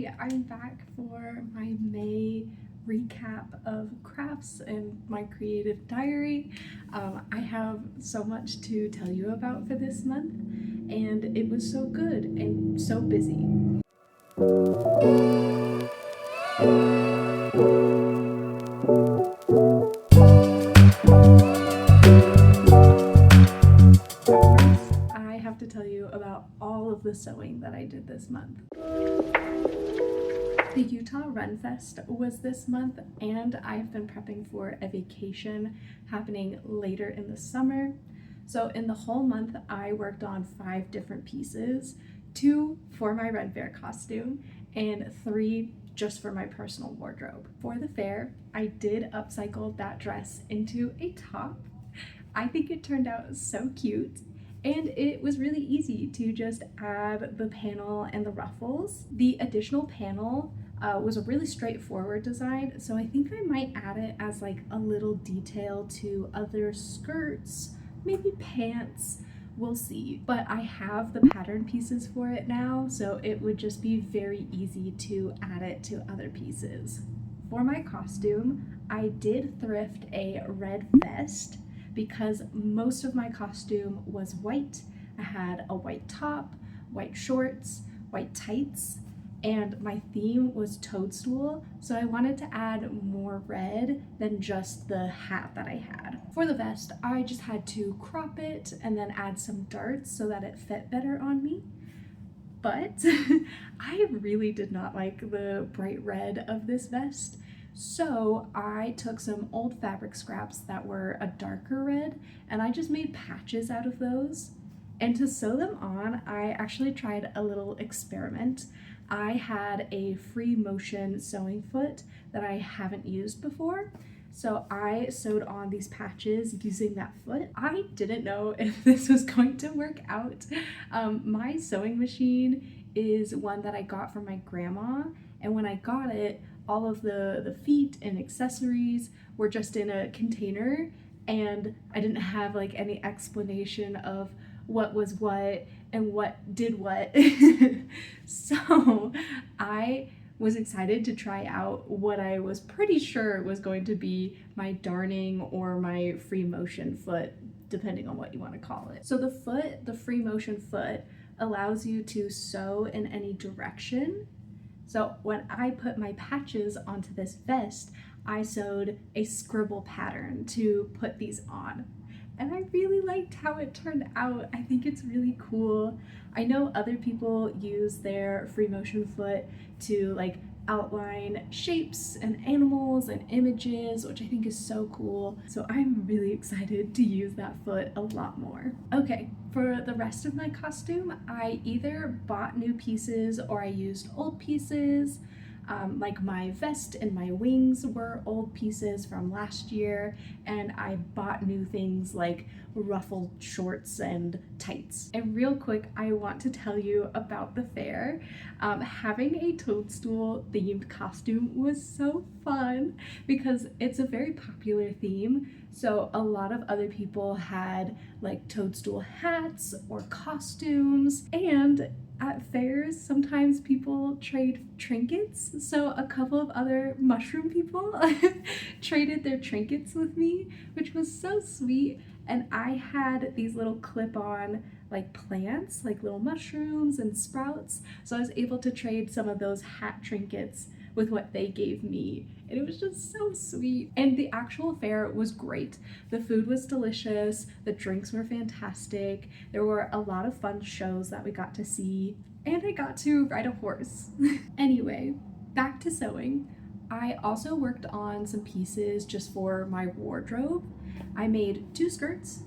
Hi, I'm back for my May recap of crafts and my creative diary. I have so much to tell you about for this month, and it was so good and so busy. I have to tell you about all of the sewing that I did this month. The Utah Ren Fest was this month, and I've been prepping for a vacation happening later in the summer. So in the whole month, I worked on 5 different pieces, 2 for my Ren Faire costume and 3 just for my personal wardrobe. For the fair, I did upcycle that dress into a top. I think it turned out so cute. And it was really easy to just add the panel and the ruffles. The additional panel was a really straightforward design, so I think I might add it as like a little detail to other skirts, maybe pants, we'll see. But I have the pattern pieces for it now, so it would just be very easy to add it to other pieces. For my costume, I did thrift a red vest because most of my costume was white. I had a white top, white shorts, white tights, and my theme was toadstool, so I wanted to add more red than just the hat that I had. For the vest, I just had to crop it and then add some darts so that it fit better on me. But I really did not like the bright red of this vest. So I took some old fabric scraps that were a darker red and I just made patches out of those. And to sew them on, I actually tried a little experiment. I had a free motion sewing foot that I haven't used before. So I sewed on these patches using that foot. I didn't know if this was going to work out. My sewing machine is one that I got from my grandma, and when I got it, all of the feet and accessories were just in a container, and I didn't have like any explanation of what was what and what did what. So I was excited to try out what I was pretty sure was going to be my darning or my free motion foot, depending on what you want to call it. So the free motion foot, allows you to sew in any direction. So when I put my patches onto this vest, I sewed a scribble pattern to put these on. And I really liked how it turned out. I think it's really cool. I know other people use their free motion foot to like outline shapes and animals and images, which I think is so cool. So I'm really excited to use that foot a lot more. Okay, for the rest of my costume, I either bought new pieces or I used old pieces. Like my vest and my wings were old pieces from last year, and I bought new things like ruffled shorts and tights. And real quick, I want to tell you about the fair. Having a toadstool themed costume was so fun because it's a very popular theme. So a lot of other people had like toadstool hats or costumes, and at fairs, sometimes people trade trinkets. So a couple of other mushroom people traded their trinkets with me, which was so sweet. And I had these little clip-on like plants, like little mushrooms and sprouts. So I was able to trade some of those hat trinkets with what they gave me. And it was just so sweet. And the actual fair was great. The food was delicious, the drinks were fantastic, there were a lot of fun shows that we got to see, and I got to ride a horse. Anyway, back to sewing. I also worked on some pieces just for my wardrobe. I made 2 skirts,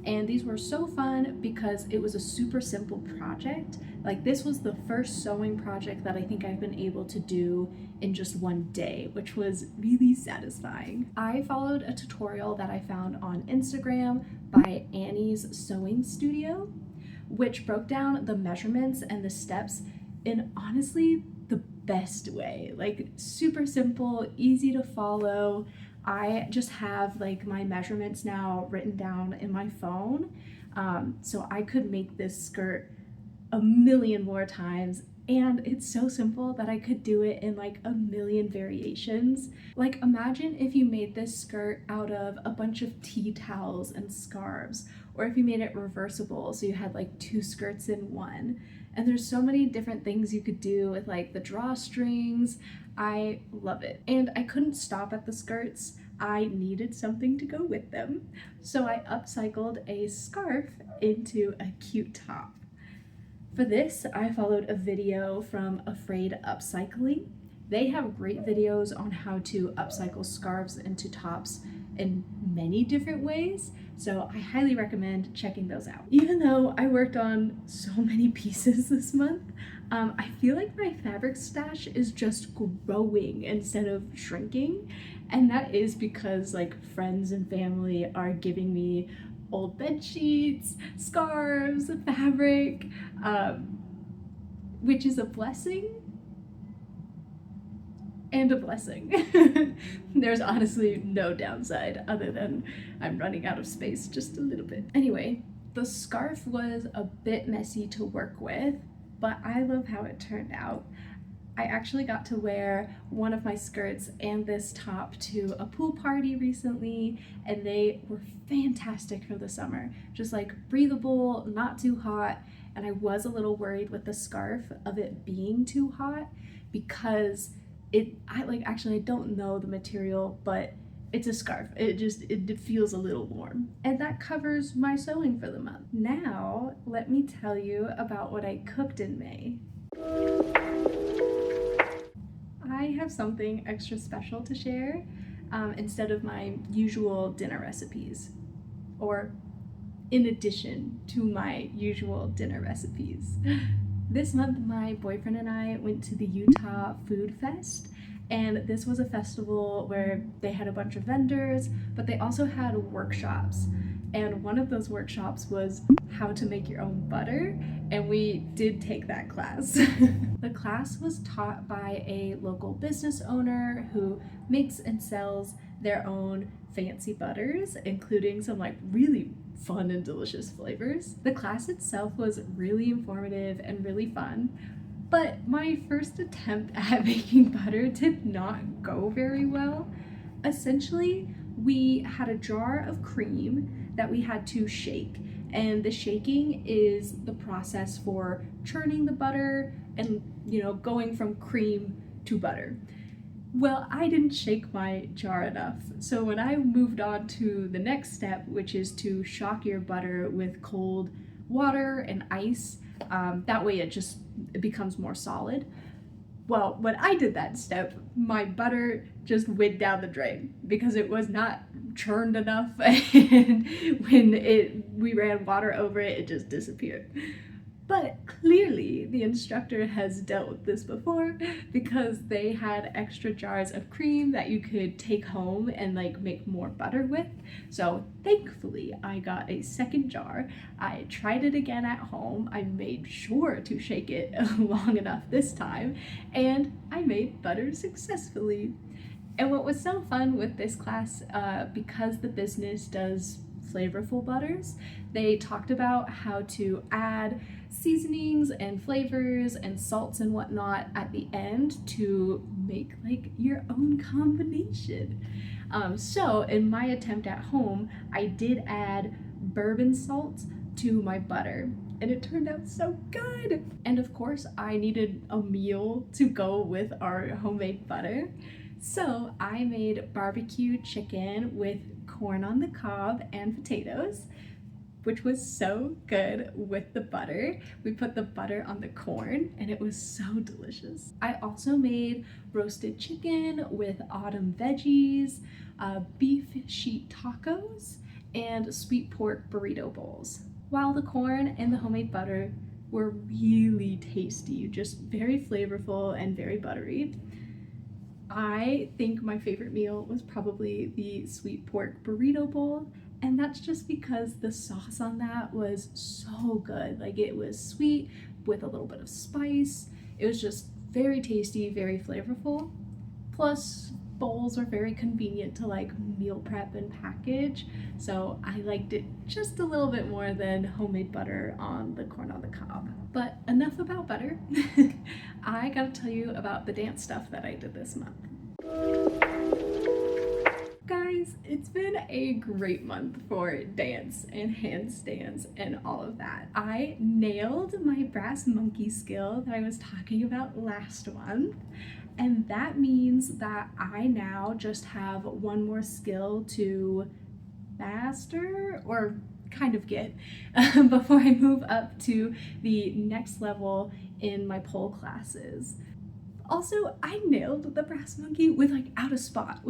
and these were so fun because it was a super simple project. Like, this was the first sewing project that I think I've been able to do in just one day, which was really satisfying. I followed a tutorial that I found on Instagram by Annie's Sewing Studio, which broke down the measurements and the steps in honestly the best way. Like, super simple, easy to follow. I just have like my measurements now written down in my phone, so I could make this skirt a million more times And it's so simple that I could do it in like a million variations. Like imagine if you made this skirt out of a bunch of tea towels and scarves, or if you made it reversible so you had like 2 skirts in one. And there's so many different things you could do with like the drawstrings. I love it. And I couldn't stop at the skirts. I needed something to go with them. So I upcycled a scarf into a cute top. For this, I followed a video from Afraid Upcycling. They have great videos on how to upcycle scarves into tops in many different ways, so I highly recommend checking those out. Even though I worked on so many pieces this month, I feel like my fabric stash is just growing instead of shrinking, and that is because like friends and family are giving me old bed sheets, scarves, fabric, which is a blessing and a blessing. There's honestly no downside other than I'm running out of space just a little bit. Anyway, the scarf was a bit messy to work with, but I love how it turned out. I actually got to wear one of my skirts and this top to a pool party recently, and they were fantastic for the summer. Just like breathable, not too hot, and I was a little worried with the scarf of it being too hot because I don't know the material, but it's a scarf. It feels a little warm. And that covers my sewing for the month. Now, let me tell you about what I cooked in May. I have something extra special to share instead of my usual dinner recipes, or in addition to my usual dinner recipes. This month, my boyfriend and I went to the Utah Food Fest, and this was a festival where they had a bunch of vendors, but they also had workshops. And one of those workshops was how to make your own butter, and we did take that class. The class was taught by a local business owner who makes and sells their own fancy butters, including some like really fun and delicious flavors. The class itself was really informative and really fun, but my first attempt at making butter did not go very well. Essentially, we had a jar of cream that we had to shake, and the shaking is the process for churning the butter and, going from cream to butter. Well, I didn't shake my jar enough, so when I moved on to the next step, which is to shock your butter with cold water and ice, that way it becomes more solid. Well, when I did that step, my butter just went down the drain because it was not churned enough, and when we ran water over it, it just disappeared. But clearly the instructor has dealt with this before because they had extra jars of cream that you could take home and like make more butter with. So thankfully I got a second jar. I tried it again at home. I made sure to shake it long enough this time, and I made butter successfully. And what was so fun with this class, because the business does flavorful butters, they talked about how to add seasonings and flavors and salts and whatnot at the end to make like your own combination. So in my attempt at home, I did add bourbon salt to my butter, and it turned out so good. And of course, I needed a meal to go with our homemade butter. So I made barbecue chicken with corn on the cob and potatoes, which was so good with the butter. We put the butter on the corn and it was so delicious. I also made roasted chicken with autumn veggies, beef sheet tacos, and sweet pork burrito bowls. While the corn and the homemade butter were really tasty, just very flavorful and very buttery, I think my favorite meal was probably the sweet pork burrito bowl, and that's just because the sauce on that was so good. Like, it was sweet with a little bit of spice. It was just very tasty, very flavorful. Plus, bowls are very convenient to like meal prep and package, so I liked it just a little bit more than homemade butter on the corn on the cob. But enough about butter. I gotta tell you about the dance stuff that I did this month. Guys, it's been a great month for dance and handstands and all of that. I nailed my brass monkey skill that I was talking about last month, and that means that I now just have one more skill to master or kind of get before I move up to the next level in my pole classes. Also, I nailed the brass monkey without a spot.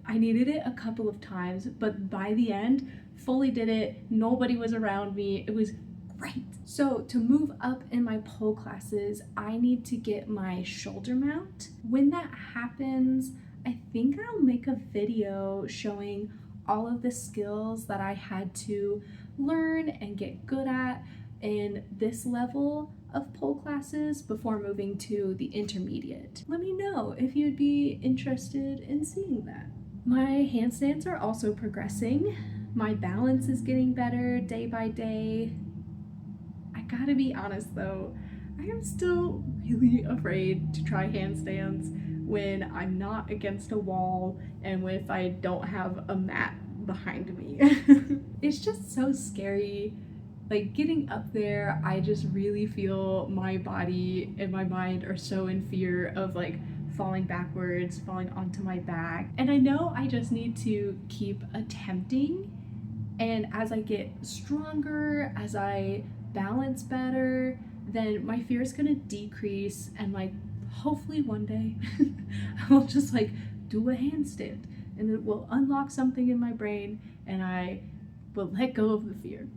I needed it a couple of times, but by the end, fully did it. Nobody was around me. It was great. So to move up in my pole classes, I need to get my shoulder mount. When that happens, I think I'll make a video showing all of the skills that I had to learn and get good at in this level of pole classes before moving to the intermediate. Let me know if you'd be interested in seeing that. My handstands are also progressing. My balance is getting better day by day. I gotta be honest though, I am still really afraid to try handstands when I'm not against a wall and if I don't have a mat behind me. It's just so scary. Like getting up there, I just really feel my body and my mind are so in fear of like falling backwards, falling onto my back. And I know I just need to keep attempting. And as I get stronger, as I balance better, then my fear is gonna decrease, and like hopefully one day I will just like do a handstand and it will unlock something in my brain and I will let go of the fear.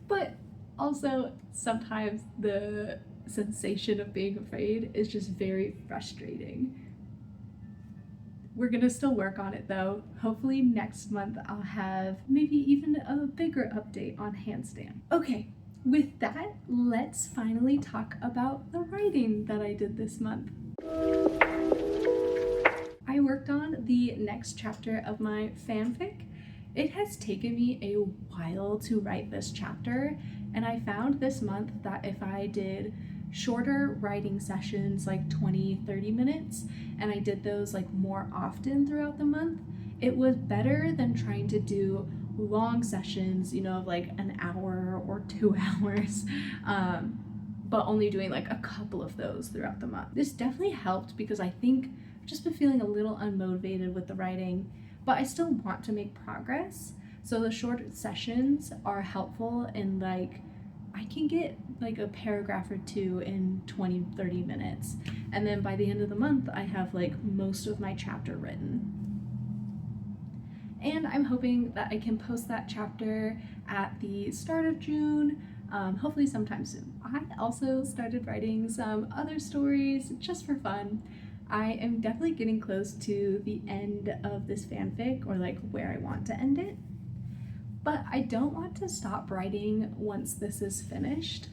But also sometimes the sensation of being afraid is just very frustrating. We're gonna still work on it though. Hopefully next month I'll have maybe even a bigger update on handstand. Okay, with that, let's finally talk about the writing that I did this month. I worked on the next chapter of my fanfic. It has taken me a while to write this chapter, and I found this month that if I did shorter writing sessions, like 20-30 minutes, and I did those like more often throughout the month, it was better than trying to do long sessions, of like an hour or 2 hours, but only doing like a couple of those throughout the month. This definitely helped because I think I've just been feeling a little unmotivated with the writing, but I still want to make progress. So the short sessions are helpful in like, I can get like a paragraph or two in 20-30 minutes. And then by the end of the month, I have like most of my chapter written. And I'm hoping that I can post that chapter at the start of June, hopefully sometime soon. I also started writing some other stories just for fun. I am definitely getting close to the end of this fanfic, or like where I want to end it. But I don't want to stop writing once this is finished.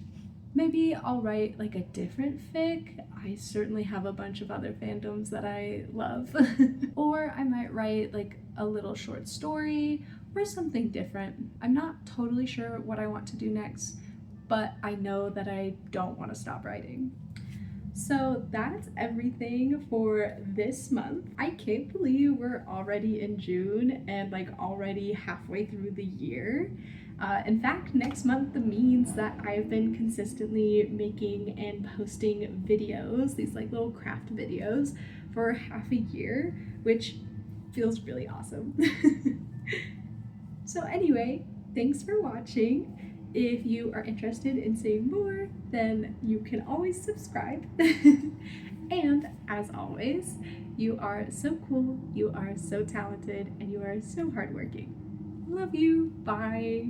Maybe I'll write like a different fic. I certainly have a bunch of other fandoms that I love. Or I might write like a little short story or something different. I'm not totally sure what I want to do next, but I know that I don't want to stop writing. So that's everything for this month. I can't believe we're already in June and like already halfway through the year. In fact, next month means that I've been consistently making and posting videos, these like little craft videos, for half a year, which feels really awesome. So anyway, thanks for watching. If you are interested in seeing more, then you can always subscribe. And as always, you are so cool, you are so talented, and you are so hardworking. Love you. Bye.